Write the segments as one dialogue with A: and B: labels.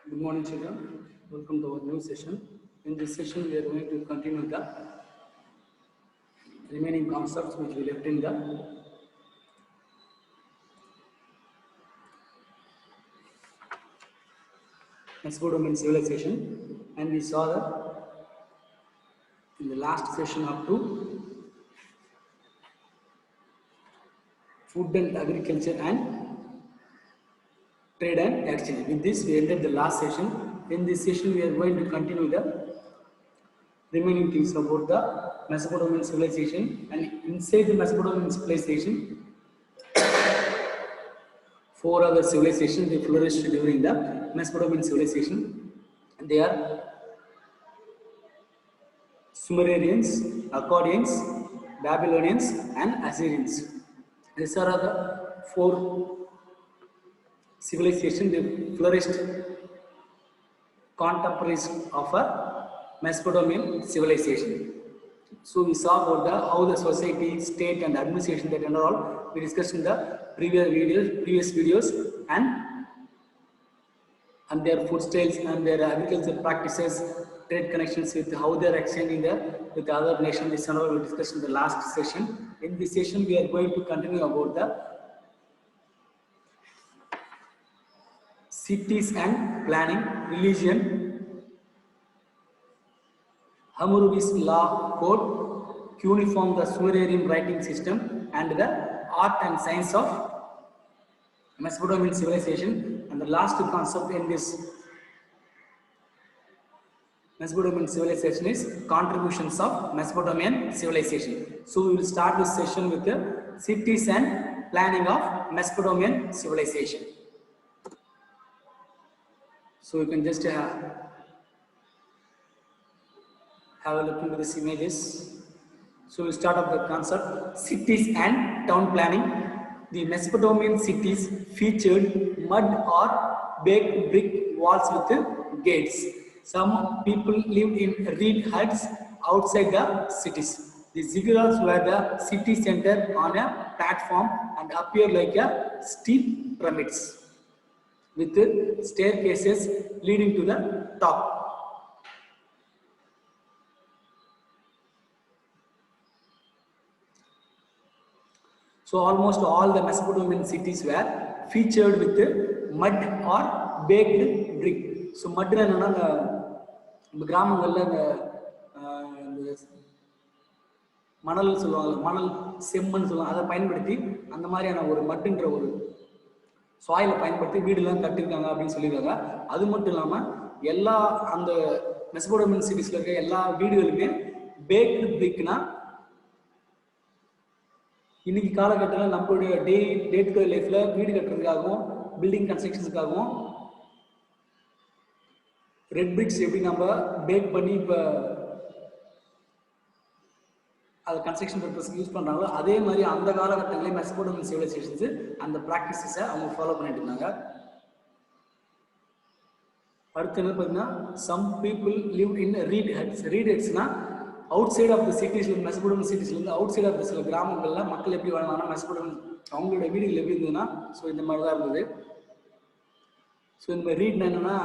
A: Good morning, children. Welcome to our new session. In this session, we are going to continue the remaining concepts which we left in the Mesopotamian civilization, and we saw that in the last session up to food and agriculture and trade and exchange. With this, we ended the last session. In this session, we are going to continue the remaining things about the Mesopotamian civilization, and inside the Mesopotamian civilization, four other civilizations they flourished during the Mesopotamian civilization. They are Sumerians, Akkadians, Babylonians, and Assyrians. These are the four civilizations they flourished contemporaries of a Mesopotamian civilization. So we saw about how the society, state, and administration that and all we discussed in the previous videos, and their food styles and their agricultural practices, trade connections with how they are exchanging with other nations. This and all we discussed in the last session. In this session, we are going to continue about the cities and planning, religion, Hammurabi's law code, cuneiform, the Sumerian writing system, and the art and science of Mesopotamian civilization. And the last concept in this Mesopotamian civilization is contributions of Mesopotamian civilization. So we will start this session with the cities and planning of Mesopotamian civilization. So you can just have a look into these images. So we'll start off the concept cities and town planning. The Mesopotamian cities featured mud or baked brick walls with gates. Some people lived in reed huts outside the cities. The ziggurats were the city center on a platform and appear like a steep pyramids with staircases leading to the top. So almost all the Mesopotamian cities were featured with mud or baked brick. So mud இந்த கிராமங்களில் இந்த மணல் சொல்லுவாங்க, மணல் செம்மண் சொல்லுவாங்க, அதை பயன்படுத்தி அந்த மாதிரியான ஒரு மட்டுன்ற ஒரு சாயிலை பயன்படுத்தி வீடுலாம் கட்டிருக்காங்க அப்படின்னு சொல்லியிருக்காங்க. அது மட்டும் இல்லாமல் எல்லா அந்த மெசபடோமியன் சிட்டிஸில் இருக்க எல்லா வீடுகளுமே பேக்டு பிரிக்னா இன்னைக்கு காலகட்டத்தில் நம்மளுடைய டே டு டே லைஃப்ல வீடு கட்டுறதுக்காகவும் பில்டிங் கன்ஸ்ட்ரக்ஷன்ஸுக்காகவும் ரெட் பிரிக்ஸ் எப்படி நம்ம பேக் பண்ணி இப்போ அதை கன்ஸ்ட்ரக்ஷன் பர்பஸ்க்கு யூஸ் பண்ணுறாங்களோ அதே மாதிரி அந்த காலகட்டங்களே மெசபடோமியன் சிவிலைசேஷன்ஸ் அந்த ப்ராக்டிசஸை அவங்க ஃபாலோ பண்ணிட்டு இருந்தாங்க. அடுத்து என்ன பார்த்தீங்கன்னா some people live in reed huts. Reed ஹட்ஸ்னா outside of the cities, Mesopotamian சிட்டிஸ்லேருந்து அவுட் சைட் ஆஃப் த சில கிராமங்களில் மக்கள் எப்படி வாழ்ந்தாங்கன்னா மெசபடோமியன் அவங்களோட வீடுகள் எப்படி இருந்ததுன்னா ஸோ இந்த மாதிரி தான் இருந்தது. ஸோ இந்த மாதிரி ரீட்னா என்னன்னா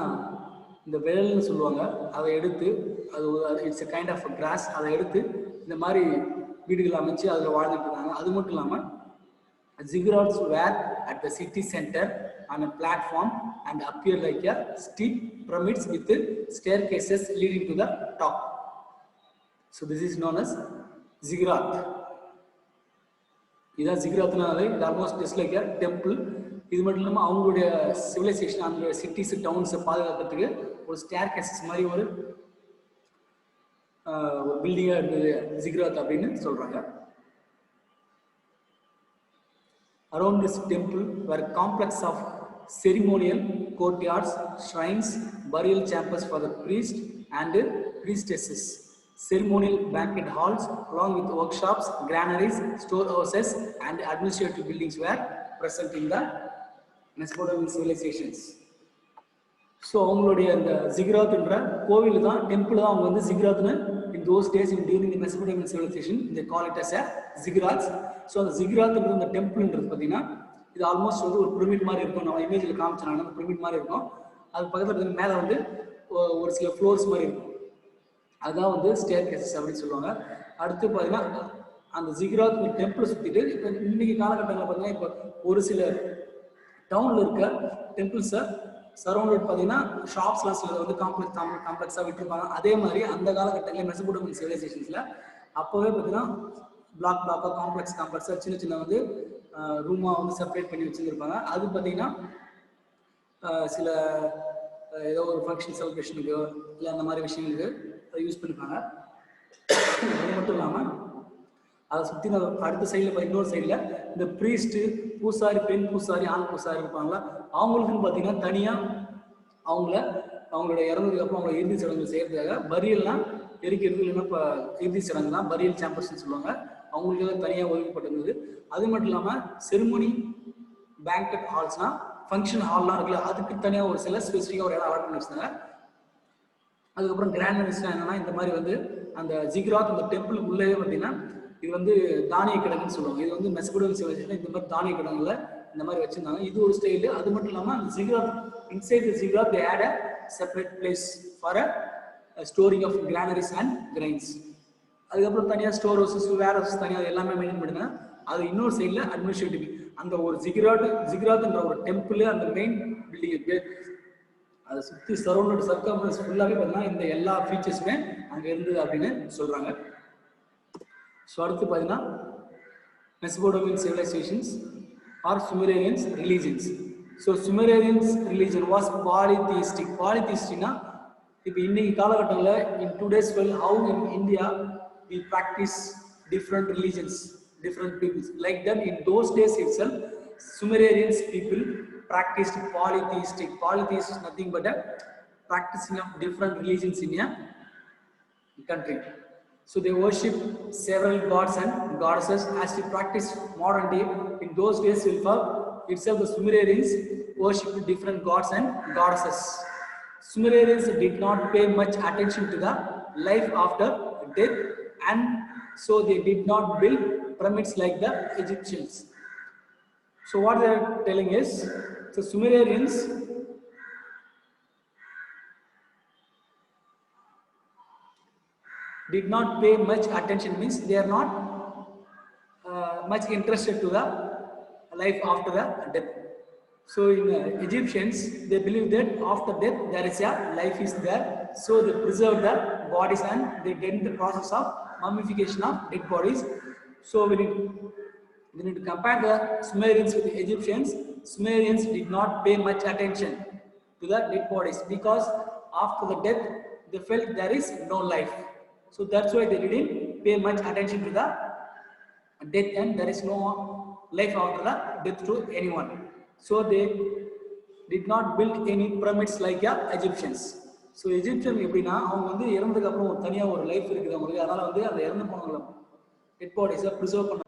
A: இந்த விரல்னு சொல்லுவாங்க, அதை எடுத்து அது it's a kind of grass, அதை எடுத்து இந்த மாதிரி வீடுகள் அமைச்சு அதில் வாழ்ந்துட்டு இருந்தாங்க. அது மட்டும் இல்லாமல் ziggurats were at the city center on a platform and appear like a steep pyramids with staircases leading to the top. So this is known as ziggurat. இதான் ஜிக்ராத்னாலே almost just like a temple. இது மட்டும் இல்லாமல் அவங்களுடைய civilisation அந்த cities டவுன்ஸை பாதுகாக்கிறதுக்கு ஒரு stair cases மாதிரி ஒரு பில்டிங்காக இருந்தது ஜிக்ராத் அப்படின்னு சொல்கிறாங்க. Around this temple were complex of ceremonial courtyards, shrines, burial chambers for the priest and priestesses, ceremonial banquet halls along with workshops, granaries, storehouses and administrative buildings were present in the Mesopotamian civilizations. So அவங்களுடைய அந்த ஜிக்ராத்ன்ற கோவில் தான், temple தான் அவங்க வந்து ஜிக்ராத்னு in those days in during the Mesopotamian civilization they call it as a ziggurats. So அந்த ஜிக்ராத்ன்ற அந்த டெம்பிள்ன்றது பார்த்தீங்கன்னா இது ஆல்மோஸ்ட் வந்து ஒரு பிரமிட் மாதிரி இருக்கும். நம்ம இமேஜில் காமிச்சாங்க பிரமிட் மாதிரி இருக்கும். அது பக்கத்தில் மேலே வந்து ஒரு சில ஃப்ளோர்ஸ் மாதிரி இருக்கும், அதுதான் வந்து ஸ்டேர் கேசஸ் அப்படின்னு சொல்லுவாங்க. அடுத்து பார்த்தீங்கன்னா அந்த ஜிக்ராத் டெம்பிளை சுற்றிட்டு இப்போ இன்னைக்கு காலகட்டங்களில் பார்த்தீங்கன்னா இப்போ ஒரு சில டவுனில் இருக்க டெம்பிள்ஸை சரௌண்டட் பார்த்தீங்கன்னா ஷாப்ஸ்லாம் சில வந்து காம்ப்ளெக்ஸாக விட்டுருப்பாங்க. அதே மாதிரி அந்த காலகட்டங்களில் மெசபடோமியன் சிவிலைசேஷன்ஸில் அப்போவே பார்த்தீங்கன்னா பிளாக்காக காம்ப்ளெக்ஸாக சின்ன சின்ன வந்து ரூமாக வந்து செப்பரேட் பண்ணி வச்சுருப்பாங்க. அது பார்த்தீங்கன்னா சில ஏதோ ஒரு ஃபங்க்ஷன் செலிப்ரேஷனுக்கு இல்லை அந்த மாதிரி விஷயங்களுக்கு அதை யூஸ் பண்ணிப்பாங்க. அது மட்டும் இல்லாமல் அதை சுற்றி அடுத்த சைடில் இன்னொரு சைடில் இந்த ப்ரீஸ்ட்டு பூசாரி, பெண் பூசாரி, ஆண் பூசாரி இருப்பாங்களா, அவங்களுக்குன்னு பார்த்தீங்கன்னா தனியாக அவங்களோட இறந்ததுக்கு அப்புறம் அவங்களோட இறுதி சடங்கு செய்யறதுக்காக பரியல்லாம் எரிக்கிறது இல்லைன்னா இப்போ இறுதி சடங்குலாம் பரியல் சேம்பர்ஸ்ன்னு சொல்லுவாங்க, அவங்களுக்கு தனியாக ஒதுக்கப்பட்டிருந்தது. அது மட்டும் இல்லாமல் செரிமோனி பேங்கட் ஹால்ஸ்னால் ஃபங்க்ஷன் ஹால்லாம் இருக்குல்ல, அதுக்கு தனியாக ஒரு சில ஸ்பெசிஃபிக்காக ஒரு இடம் அலாட் பண்ணி வச்சுருந்தாங்க. அதுக்கப்புறம் கிராண்ட் மினிஸ்டர் என்னன்னா இந்த மாதிரி வந்து அந்த ஜிக்ராத் அந்த டெம்பிள் உள்ளே பார்த்தீங்கன்னா இது வந்து தானிய கிடங்குன்னு சொல்லுவாங்க. இது வந்து மெசபடோமியன் சிவிலைசேஷன் இந்த மாதிரி தானிய கிடங்குல இந்த மாதிரி வச்சிருந்தாங்க. இது ஒரு ஸ்டைலு. அது மட்டும் இல்லாமல் அந்த ziggurat inside the ziggurat they had a separate place for a storing of granaries and grains. அதுக்கப்புறம் தனியாக ஸ்டோர் ஹவுசஸ், வேர் ஹவுசஸ் தனியாக எல்லாமே மெயின்டைன் பண்ணுங்க. அது இன்னொரு சைடில் அட்மினிஸ்ட்ரேட்டிவ் அந்த ஒரு ஜிக்ராத்ன்ற ஒரு டெம்பிள் அந்த மெயின் பில்டிங் இருக்கு, அதை சுற்றி சரௌண்டட் சர்க்கம்ஃபரன்ஸ் ஃபுல்லாகவே பார்த்தீங்கன்னா இந்த எல்லா ஃபீச்சர்ஸுமே அங்கே இருந்தது அப்படின்னு சொல்கிறாங்க. ஸோ அடுத்து பார்த்தீங்கன்னா Mesopotamian civilisations are Sumerians religions. So Sumerians religion was polytheistic. பாலிதீஸ்டிக்னா இப்போ இன்னைக்கு காலகட்டத்தில் in today's world how in India we practice different religions, different peoples. Like that, in those days itself, Sumerians people practiced polytheistic. Polytheist is nothing but a practicing of different religions in a country. So they worship several gods and goddesses as we practice modern day. In those days itself, the Sumerians worshipped different gods and goddesses. Sumerians did not pay much attention to the life after death, and so they did not build pyramids like the Egyptians. So what they are telling is, the Sumerians did not pay much attention, means they are not much interested to the life after the death. So in Egyptians, they believe that after death there is a life is there, so they preserve the bodies and they did the process of mummification of dead bodies. So we need to compare the Sumerians with the Egyptians. Sumerians did not pay much attention to the dead bodies because after the death they felt there is no life. So that's why they didn't pay much attention to the death and there is no life after the death to anyone. So they did not build any pyramids like the Egyptians. So Egyptian எப்படின்னா அவங்க வந்து இறந்ததுக்கு அப்புறம் ஒரு தனியாக ஒரு life இருக்குது அவங்களுக்கு, அதனால வந்து அந்த இறந்து போனவங்களை டெட் பாடிஸை ப்ரிசர்வ் பண்ண.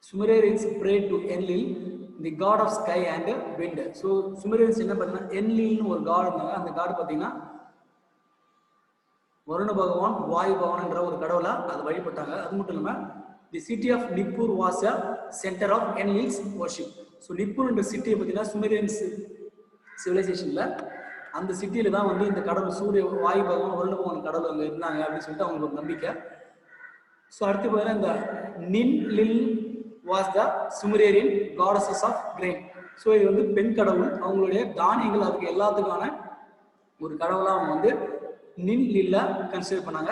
A: Sumerians prayed to Enlil, the god of sky and wind. So Sumerians என்ன பார்த்தீங்கன்னா என்லில்னு ஒரு காட் இருந்தாங்க. அந்த காட் பார்த்தீங்கன்னா வருண பகவான், வாயு பகவான்ன்ற ஒரு கடவுளா அதை வழிபட்டாங்க. அது மட்டும் இல்லாமல் the city of Nippur was a centre of Enlil's worship. So நிப்பூர்ன்ற சிட்டியை பார்த்தீங்கன்னா சுமேரியன்ஸ் சிவிலைசேஷனில் அந்த சிட்டியில் தான் வந்து இந்த கடவுள் சூரிய வாயு பகவான், வருண பகவான் கடவுள் அங்கே இருந்தாங்க அப்படின்னு சொல்லிட்டு அவங்களுக்கு ஒரு நம்பிக்கை. ஸோ அடுத்து பார்த்தீங்கன்னா இந்த Ninlil was the Sumerian goddess of grain. So இது வந்து பெண் கடவுள், அவங்களுடைய தானியங்கள் அதுக்கு எல்லாத்துக்கான ஒரு கடவுளாக அவங்க வந்து நின் லில்ல கன்சிடர் பண்ணாங்க.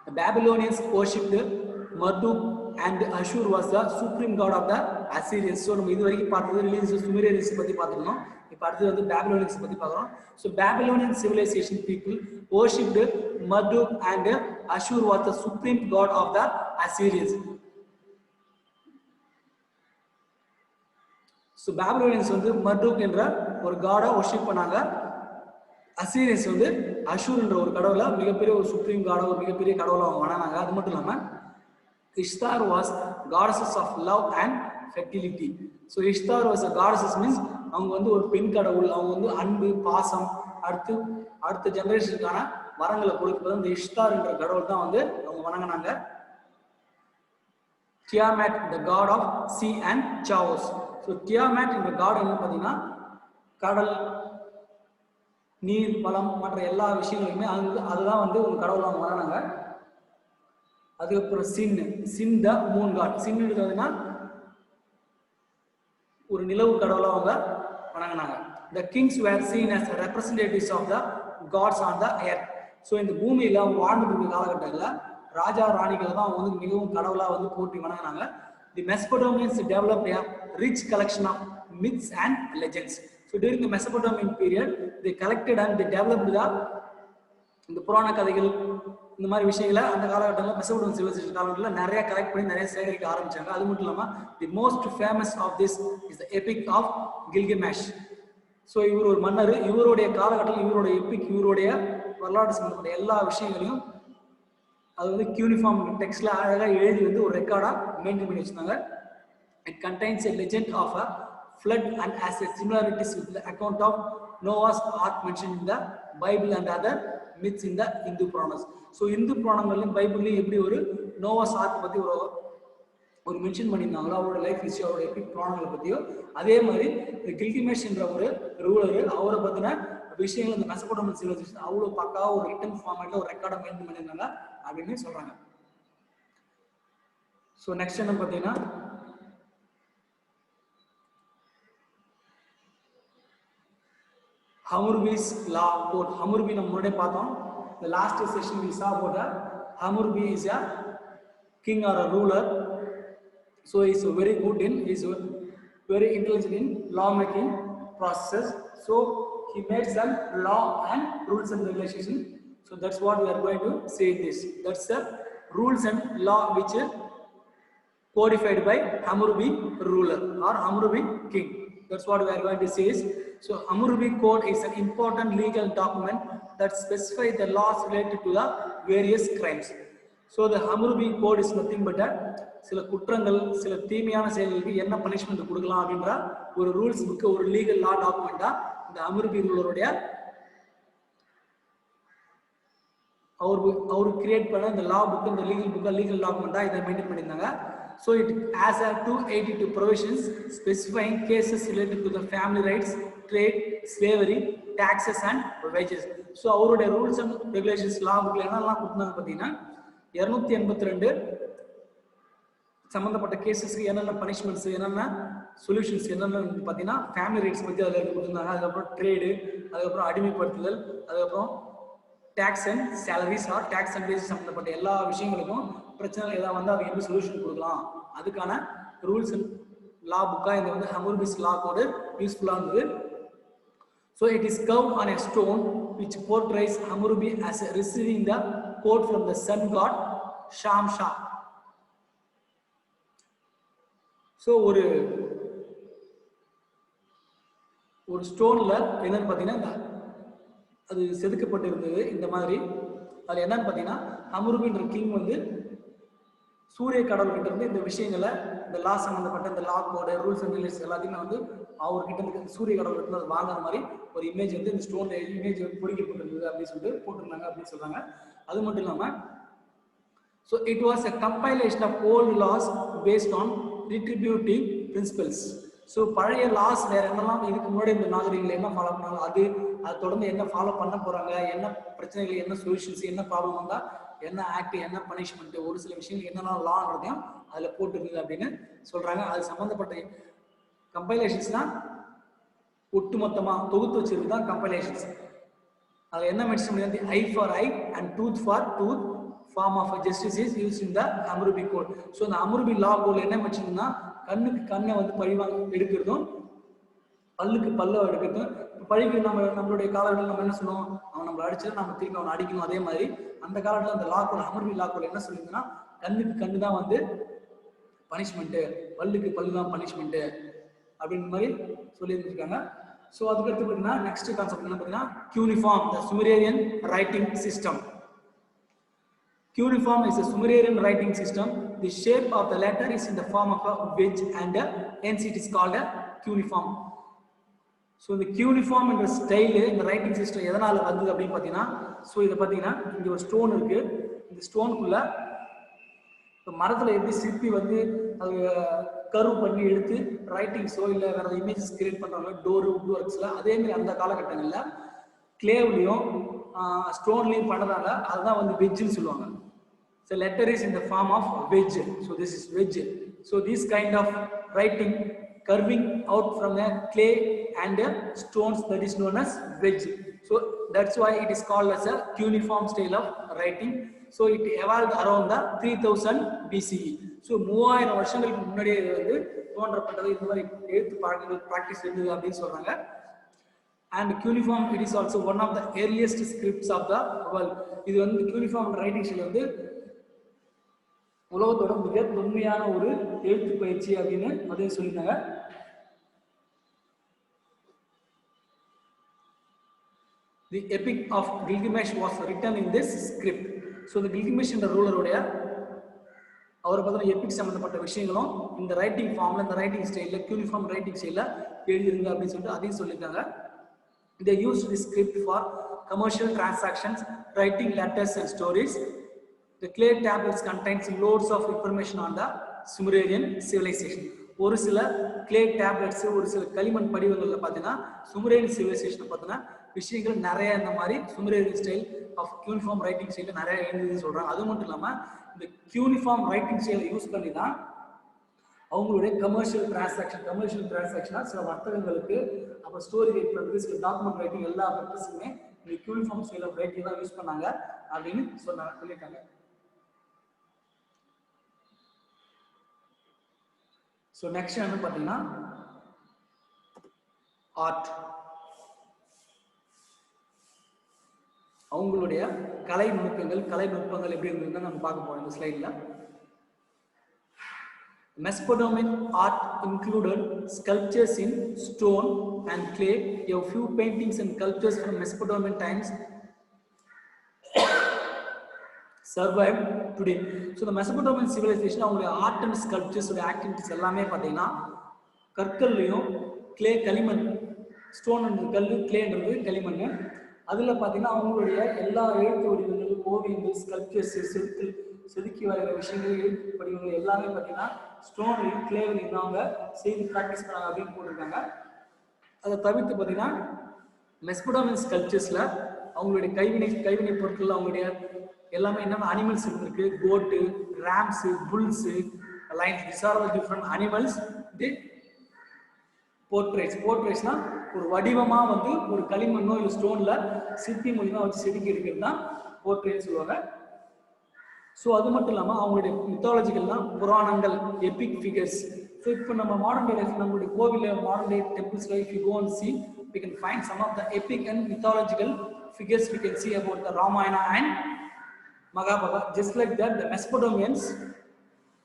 A: The Babylonians worshipped Marduk and Ashur was the supreme god of the Assyrians. So நம்ம இது வரைக்கும் பார்த்தது ரிலீஜியஸ் சுமேரியன்ஸ் பத்தி பார்த்துருந்தோம். இப்போ அடுத்து வந்து பேபிலோனியன்ஸ் பத்தி பார்க்குறோம். So Babylonian civilization people worshipped Marduk and Ashur was the supreme god of the Assyrians. So பேபிலோனியன்ஸ் வந்து மர்டூக் என்ற ஒரு காடை வர்ஷிப் பண்ணாங்க. அசீரியன்ஸ் வந்து அஷூர் என்ற ஒரு கடவுளை மிகப்பெரிய ஒரு சுப்ரீம் காடை, ஒரு மிகப்பெரிய கடவுளை அவங்க வணங்கினாங்க. அது மட்டும் இல்லாமல் Ishtar was goddess of love and fertility. So Ishtar was a goddess means அவங்க வந்து ஒரு பெண் கடவுள், அவங்க வந்து அன்பு, பாசம் அடுத்து அடுத்த ஜெனரேஷனுக்கான வரங்களை கொடுக்கிறது இந்த இஷ்டார் என்ற கடவுள் தான் வந்து அவங்க வணங்கினாங்க. Tiamat, the god of sea and chaos. So Tiamat என்ற god என்ன பார்த்தீங்கன்னா கடல், நீர், வளம் மற்ற எல்லா விஷயங்களுமே அதுதான் வந்து ஒரு கடவுள் அவங்க வணங்கினாங்க. அதுக்கப்புறம் சின் த மூன் காட். சின் எடுத்ததுன்னா ஒரு நிலவு கடவுளை அவங்க வணங்கினாங்க. The kings were seen as representatives of the gods on the earth. So இந்த பூமியில் அவங்க வாழ்ந்துட்டு இருக்க காலகட்டத்தில் ராஜா ராணிகளை தான் அவங்க வந்து மிகவும் கடவுளாக வந்து போற்றி வணங்கினாங்க. The Mesopotamians developed a rich collection of myths and legends. So during the Mesopotamian period, they collected and they developed இந்த புராண கதைகள் இந்த மாதிரி விஷயங்களை அந்த காலகட்டத்தில் மெசபடோமியன் சிவிலைசேஷன் காலகட்டத்தில் நிறைய கலெக்ட் பண்ணி நிறைய சேகரிக்க ஆரம்பிச்சாங்க. அது மட்டும் இல்லாமல் the most famous of this is the epic of Gilgamesh. So இவர் ஒரு மன்னர், இவருடைய காலகட்டத்தில் இவருடைய எபிக், இவருடைய வரலாற்று சம்பந்தப்பட்ட எல்லா விஷயங்களையும் அது வந்து யூனிஃபார்ம் டெக்ஸ்ட்ல அழகாக எழுதி வந்து ஒரு ரெக்கார்டாக மெயின்டைன் பண்ணி வச்சிருந்தாங்க. It contains a legend of a flood and has a similarities with the account of Noah's ark mentioned in the Bible and other myths in the Hindu Puranas. So Hindu புராணங்கள்லையும் பைபிள்லையும் எப்படி ஒரு நோவாஸ் ஆர்க் பற்றி ஒரு mention பண்ணியிருந்தாங்களோ அவரோட life history, அவரோட Epic புராணங்களை பற்றியோ, அதே மாதிரி கில்கிமேஷ் என்ற ஒரு ரூலரு அவரை பற்றின விஷயங்கள் இந்த மெசபடோமியன் சிவிலைசேஷன் அவ்வளோ பக்காவாக ஒரு ரிட்டன் ஃபார்மேட்டில் ஒரு ரெக்கார்டை மெயின்டைன் பண்ணியிருந்தாங்க அப்படின்னு சொல்கிறாங்க. ஸோ நெக்ஸ்ட் என்ன பார்த்தீங்கன்னா Hammurabi's law code. Hammurabi நம்ம முன்னாடியே பார்த்தோம். The last session we saw about that Hammurabi is a king or a ruler. So he is very good in, he is very intelligent in law making processes. So he made some law and rules and regulations. So that's what we are going to say this. That's the rules and law which is codified by Hammurabi ruler or Hammurabi king. That's what we are going to say is, so Hammurabi code is an important legal document that specifies the laws related to the various crimes. So the Hammurabi code is nothing but that சில குற்றங்கள், சில தீமையான செயல்களுக்கு என்ன punishment கொடுக்கலாம் அப்படின்ற ஒரு rules book, ஒரு லீகல் லா டாக்குமெண்டா இந்த ஹம்முரபி ரூலருடைய அவர் கிரியேட் பண்ண இந்த லா புக், இந்த லீகல் டாக்குமெண்டா இதை மெயின்டைன் பண்ணியிருந்தாங்க. So it has a 282 provisions specifying cases related to the family rights, trade, slavery, taxes and wages. So அவருடைய ரூல்ஸ் அண்ட் ரெகுலேஷன்ஸ் லா புக்ல என்னெல்லாம் கொடுத்தாங்க பார்த்தீங்கன்னா 282 சம்பந்தப்பட்ட கேசஸ்க்கு என்னென்ன பனிஷ்மெண்ட்ஸ், என்னென்ன சொல்யூஷன்ஸ் என்னென்ன பார்த்தீங்கன்னா ஃபேமிலி ரைட்ஸ் பற்றி அதில் கொடுத்துருந்தாங்க. அதுக்கப்புறம் ட்ரேடு, அதுக்கப்புறம் அடிமைப்படுத்துதல், அதுக்கப்புறம் tax and salaries or tax and wages சம்பந்தப்பட்ட எல்லா விஷயங்களுக்கும் பிரச்சனைகள் ஏதாவது வந்து அவங்க எப்படி சொல்யூஷன் கொடுக்கலாம் அதுக்கான ரூல்ஸ் அண்ட் லா புக்காக இந்த வந்து ஹம்முரபிஸ் லா கோடு யூஸ்ஃபுல்லாக இருந்தது. So it is carved on a stone which portrays Hammurabi as receiving the code from the sun god Shamsha. So ஒரு ஸ்டோன்ல என்னன்னு பார்த்தீங்கன்னா அது செதுக்கப்பட்டு இருந்தது இந்த மாதிரி. அது என்னன்னு பார்த்தீங்கன்னா ஹம்முரபின்ற கிங் வந்து சூரிய கடவுள்கிட்ட இருந்து இந்த விஷயங்களை, இந்த லா சம்பந்தப்பட்ட இந்த லா கோடு, ரூல்ஸ் அண்ட் ரெகுலேஷன்ஸ் எல்லாத்தையுமே வந்து அவர்கிட்ட இருந்து சூரிய கடவுள்கிட்ட இருந்து வாங்குற மாதிரி ஒரு இமேஜ் வந்து இந்த ஸ்டோன் இமேஜ் வந்து பொறிக்கப்பட்டிருந்தது அப்படின்னு சொல்லிட்டு போட்டிருந்தாங்க அப்படின்னு சொல்றாங்க. அது மட்டும் இல்லாமல் so it was a compilation of old laws based on retributive principles. So பழைய லாஸ் வேற என்னெல்லாம் இதுக்கு முன்னாடி இந்த நாகரிகங்கள் என்ன ஃபாலோ பண்ணாங்க, அது தொடர்ந்து என்ன ஃபாலோ பண்ண போறாங்க, என்ன பிரச்சனைகள், என்ன சொல்யூஷன்ஸ், என்ன ப்ராப்ளம் வந்தா என்ன ஆக்ட், என்ன பனிஷ்மெண்ட், ஒரு சில விஷயங்கள் என்னென்ன லான்றதையும் அதில் போட்டுருக்குது அப்படின்னு சொல்றாங்க. அது சம்பந்தப்பட்ட கம்பைலேஷன்ஸ்னா ஒட்டுமொத்தமாக தொகுத்து வச்சிருக்கு தான் கம்பைலேஷன்ஸ். அதில் என்ன மென்ஷன் பண்ணி eye for eye and tooth for tooth form of justice is use in the Hammurabi code. So இந்த ஹம்முரபி லா கோட்ல என்ன மென்ஷன்னா கண்ணுக்கு கண்ணை வந்து பழிவாங்க எடுக்கிறதும், பல்லுக்கு பல்ல எடுக்கிறதும். பழிக்கு நம்மளுடைய காலகட்டத்தில் நம்ம என்ன சொல்லுவோம், அவன் நம்மளை அடிச்சா நம்ம திரும்பி அவனை அடிக்கணும். அதே மாதிரி அந்த காலகட்டத்தில் அந்த லா கோட், ஹம்முரபி லா கோட் என்ன சொல்லியிருந்ததுன்னா கண்ணுக்கு கண்ணு தான் வந்து பனிஷ்மெண்ட்டு, பல்லுக்கு பல்லு தான் பனிஷ்மெண்ட்டு அப்படின்ற மாதிரி சொல்லியிருந்துருக்காங்க. ஸோ அதுக்கடுத்து பார்த்தீங்கன்னா நெக்ஸ்ட் கான்செப்ட் என்ன பார்த்தீங்கன்னா cuneiform, the Sumerian writing system. Cuneiform is a Sumerian writing system. The shape of the letter is in the form of a wedge and hence it is called a cuneiform. So இந்த cuneiform என்ற style இந்த writing system எதனால் வந்தது அப்படின்னு பார்த்தீங்கன்னா, so இதை பார்த்தீங்கன்னா இங்கே ஒரு ஸ்டோன் இருக்குது. இந்த ஸ்டோனுக்குள்ளே இப்போ மரத்தில் எப்படி சிற்பி வந்து அது கர்வ் பண்ணி எடுத்து ரைட்டிங்ஸோ இல்லை வேறு இமேஜஸ் கிரியேட் பண்ணுறாங்க டோரு வுட் ஒர்க்ஸில், அதேமாதிரி அந்த காலகட்டங்களில் கிளேவ்லையும் ஸ்டோன்லையும் பண்ணதால அதுதான் வந்து வெஜ்ஜுன்னு சொல்லுவாங்க. So letter is in the form of wedge. So this is wedge. So this kind of writing curving out from a clay and stones, that is known as wedge. So that's why it is called as a cuneiform style of writing. So it evolved around the 3000 BCE. So 3000 வருஷங்களுக்கு முன்னாடியே வந்து தோன்றப்பட்டது. இந்த மாதிரி எழுத்து practice இருந்தது அப்படின்னு சொல்றாங்க. And cuneiform, it is also one of the earliest scripts of the world. இது வந்து cuneiform writing style வந்து உலகத்தோட மிக தொன்மையான ஒரு எழுத்து பயிற்சி அப்படின்னு அதையும் சொல்லியிருந்தாங்க. The Epic of Gilgamesh was written in this script. So the Gilgamesh என்ற ரூலருடைய அவரை பற்றின எபிக் சம்பந்தப்பட்ட விஷயங்களும் இந்த ரைட்டிங் ஃபார்ம்ல இந்த ரைட்டிங் ஸ்டைலில் கியூனிஃபார்ம் ரைட்டிங் ஸ்டைலில் எழுதிருங்க அப்படின்னு சொல்லிட்டு அதையும் சொல்லியிருக்காங்க. They used this script for commercial transactions, writing letters and stories. The clay tablets contains loads of information on the Sumerian civilization. ஒரு சில clay tablets, ஒரு சில களிமண் படிவங்கள்ல பார்த்தீங்கன்னா சுமரேரியன் சிவிலைசேஷனை பார்த்தீங்கன்னா விஷயங்கள் நிறைய இந்த மாதிரி சுமரேரியன் ஸ்டைல் ஆஃப் கியூனிஃபார்ம் ரைட்டிங் ஸ்டைலில் நிறைய எழுதுன்னு சொல்கிறாங்க. அது மட்டும் இல்லாமல் இந்த கியூனிஃபார்ம் ரைட்டிங் ஸ்டைலை யூஸ் பண்ணி தான் அவங்களுடைய கமர்ஷியல் டிரான்சாக்ஷனாக சில வர்த்தகங்களுக்கு அப்புறம் ஸ்டோரி ரைட் பண்ணுறது சில டாக்குமெண்ட் ரைட்டிங் எல்லா பர்பஸுமே இந்த யூனிஃபார்ம் ஸ்டைல் ஆஃப் ரைட்டிங் தான் யூஸ் பண்ணாங்க அப்படின்னு சொல்லியிருக்காங்க. ஸோ நெக்ஸ்ட் என்ன பார்த்தீங்கன்னா ஆர்ட். அவங்களுடைய கலை நுட்பங்கள் எப்படி இருந்ததுன்னு நம்ம பார்க்க போறோம் இந்த ஸ்லைடில். Mesopotamian art included sculptures in stone and clay. A few paintings and sculptures from Mesopotamian times survived today. So the Mesopotamian civilization அவங்களுடைய ஆர்ட் அண்ட் ஸ்கல்ப்சர்ஸ் ஆக்டிவிட்டிஸ் எல்லாமே பார்த்தீங்கன்னா கற்கள்லையும் கிளே களிமண், ஸ்டோன்ன்றது கல், கிளேன்றது களிமண், அதில் பார்த்தீங்கன்னா அவங்களுடைய எல்லா எழுத்து வடிவங்கள், ஓவியங்கள், ஸ்கல்ப்சர்ஸ், செதுக்கி வரைகிற விஷயங்கள், எழுத்து வடிவங்கள் எல்லாமே பார்த்தீங்கன்னா ஸ்டோன்லையும் கிளேவிலையும் தான் அவங்க செய்து ப்ராக்டிஸ் பண்ணாங்க அப்படின்னு போட்டிருக்காங்க. அதை தவிர்த்து பார்த்தீங்கன்னா மெஸ்போடாமியன் ஸ்கல்ப்சர்ஸில் அவங்களுடைய கைவினை பொருட்கள் அவங்களுடைய எல்லாமே என்னென்ன அனிமல்ஸ் இருந்திருக்கு, goat, rams, bulls, lions, this are all different animals. The போர்ட்ரேட்ஸ்னா ஒரு வடிவமாக வந்து ஒரு களிமண்ணோ இல்லை ஸ்டோனில் சிற்பி மூலியமாக வச்சு செதுக்கி எடுக்கிறது தான் போர்ட்ரேட்னு சொல்லுவாங்க. ஸோ அது மட்டும் இல்லாமல் அவங்களுடைய மித்தாலஜிக்கல்னா புராணங்கள், எபிக் ஃபிகர்ஸ். ஸோ இப்போ நம்ம மாடர்ன் டே லைஃப் நம்மளுடைய கோவிலில் modern day temples life you go and see, we can find some of the epic and mythological figures. We can see about the Ramayana and Mahabharata. Just like that, the Mesopotamians,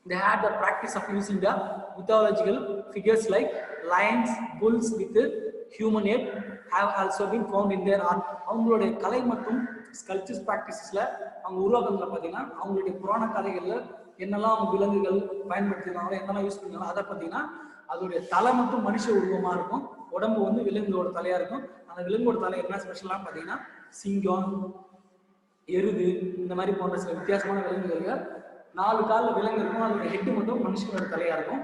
A: they had the practice of using the mythological figures like lions, bulls with human head have also been found in their art. அவங்களுடைய கலை மற்றும் sculptures ப்ராக்டிசஸில் அவங்க உருவாக்கங்களை பார்த்தீங்கன்னா அவங்களுடைய புராண கதைகளில் என்னெல்லாம் அவங்க விலங்குகள் பயன்படுத்தினாங்களோ என்னெல்லாம் யூஸ் பண்ணாங்களோ அதை பார்த்தீங்கன்னா அதோடைய தலை மட்டும் மனுஷ உருவமாக இருக்கும், உடம்பு வந்து விலங்கோட தலையாக இருக்கும். அந்த விலங்கோட தலை என்ன ஸ்பெஷலாக பார்த்தீங்கன்னா சிங்கம், எருது, இந்த மாதிரி போன்ற சில வித்தியாசமான விலங்குகள் 4 காலில் விலங்கு இருக்கும், அதோட ஹெட்டு மட்டும் மனுஷனோட தலையாக இருக்கும்.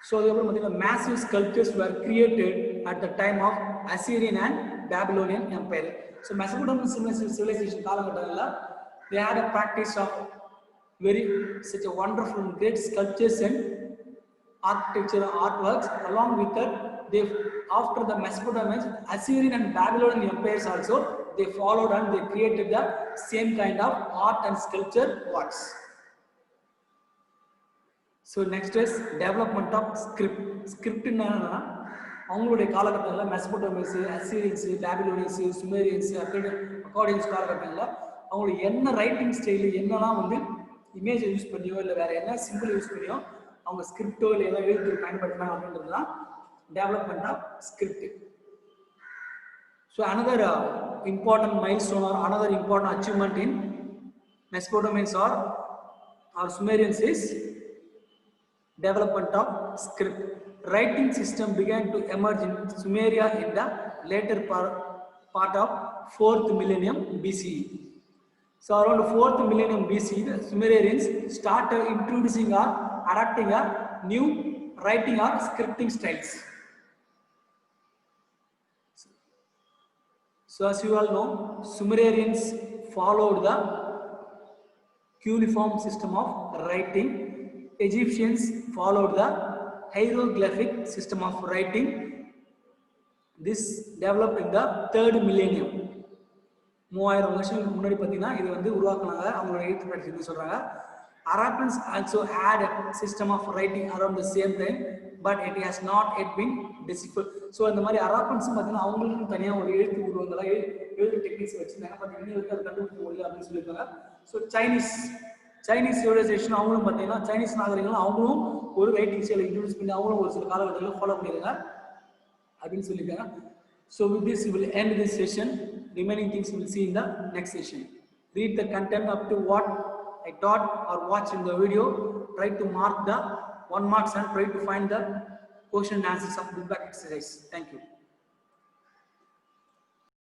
A: ஸோ அதுக்கப்புறம் பார்த்தீங்கன்னா massive sculptures were created at the time of Assyrian and Babylonian Empire. So Mesopotamian civilization காலகட்டங்களில் they had a practice of such a wonderful and great sculptures and architecture artworks. Along with that, they after the Mesopotamian, Assyrian and Babylonian empires also they followed and they created the same kind of art and sculpture works. So next is development of script. Script என்னன்னா அவங்களுடைய காலகட்டங்களில் மெசபடோமியன்ஸ், Assyrians, பேபிலோனியன்ஸ், Sumerians, அக்கார்டியன்ஸ் காலகட்டங்களில் அவங்களுடைய என்ன writing style என்னெல்லாம் வந்து இமேஜை use பண்ணியோ இல்லை வேறு என்ன சிம்பிள் யூஸ் பண்ணியோ அவங்க ஸ்கிரிப்டோ இல்லை ஏதோ எழுத்து பயன்படுத்தினாங்க அப்படின்றது தான் development of script. So another important milestone or another important achievement in Mesopotamians or Sumerians is development of script. Writing system began to emerge in Sumeria in the later part of 4th millennium BCE. So around 4th millennium BCE, the Sumerians started introducing or adapting a new writing or scripting styles. So as you all know, Sumerians followed the cuneiform system of writing. Egyptians followed the hieroglyphic system of writing. This developed in the 3rd millennium. 3000 வருஷங்களுக்கு முன்னாடி பார்த்தீங்கன்னா இது வந்து உருவாக்குனாங்க, அவங்களோட எழுத்து படிச்சு சொல்றாங்க. Arabians also had a system of writing around the same time, but it has not yet been deciphered. So இந்த மாதிரி அரபியன்ஸும் பார்த்தீங்கன்னா அவங்களுக்கும் தனியாக ஒரு எழுத்து உருவங்களா எழுத்து டெக்னிக்ஸ் வச்சுருந்தாங்க, பட் இன்னும் வரைக்கும் அதை கண்டுபிடிக்க முடியல அப்படின்னு சொல்லியிருக்காங்க. ஸோ சைனீஸ் சிவிலைசேஷன் அவங்களும் பார்த்தீங்கன்னா சைனீஸ் நாகரிகங்களும் அவங்களும் ஒரு ரைட்டிங் ஸ்டைலை இன்ட்ரோடியூஸ் பண்ணி அவங்களும் ஒரு சில காலகட்டத்தில் ஃபாலோ பண்ணியிருக்காங்க அப்படின்னு சொல்லியிருக்காங்க. So with this we will end this session. Remaining things we will see in the next session. Read the content up to what I taught or watch in the video. Try to mark the 1 marks and try to find the question and answers of book back exercise. Thank you.